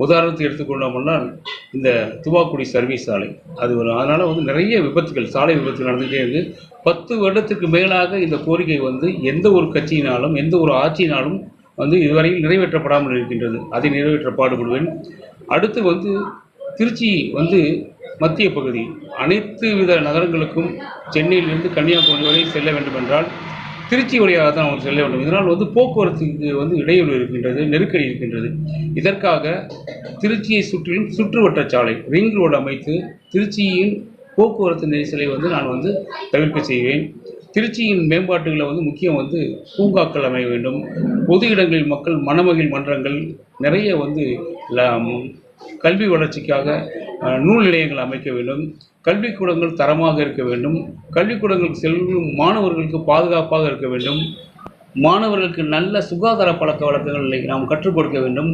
உதாரணத்துக்கு எடுத்துக்கொண்டோம்னால் இந்த துவாக்குடி சர்வீஸ் சாலை அது அதனால் வந்து நிறைய விபத்துகள், சாலை விபத்துகள் நடந்துகிட்டே இருக்குது. 10 வருடத்துக்கு மேலாக இந்த கோரிக்கை வந்து எந்த ஒரு கட்சியினாலும் எந்த ஒரு ஆட்சியினாலும் வந்து இதுவரையில் நிறைவேற்றப்படாமல் இருக்கின்றது. அதை நிறைவேற்ற பாடுபடுவேன். அடுத்து வந்து திருச்சி வந்து மத்திய பகுதி அனைத்து வித நகரங்களுக்கும் சென்னையிலிருந்து கன்னியாகுமரி வரை செல்ல வேண்டும் என்றால் திருச்சி வழியாக தான் அவங்க செல்ல வேண்டும். இதனால் வந்து போக்குவரத்துக்கு வந்து இடையூறு இருக்கின்றது, நெருக்கடி இருக்கின்றது. இதற்காக திருச்சியை சுற்றிலும் சுற்றுவட்ட சாலை ரிங் ரோடு அமைத்து திருச்சியின் போக்குவரத்து நெரிசலை வந்து நான் வந்து தவிர்க்க செய்வேன். திருச்சியின் மேம்பாட்டுகளில் வந்து முக்கியம் வந்து பூங்காக்கள் அமைய வேண்டும். பொது இடங்களில் மக்கள் மனமகிழ் மன்றங்கள் நிறைய வந்து கல்வி வளர்ச்சிக்காக நூல் நிலையங்கள் அமைக்க வேண்டும். கல்விக்கூடங்கள் தரமாக இருக்க வேண்டும். கல்விக்கூடங்கள் செல்லும் மாணவர்களுக்கு பாதுகாப்பாக இருக்க வேண்டும். மாணவர்களுக்கு நல்ல சுகாதார பழக்க வழக்கங்களை நாம் கற்றுக் கொடுக்க வேண்டும்.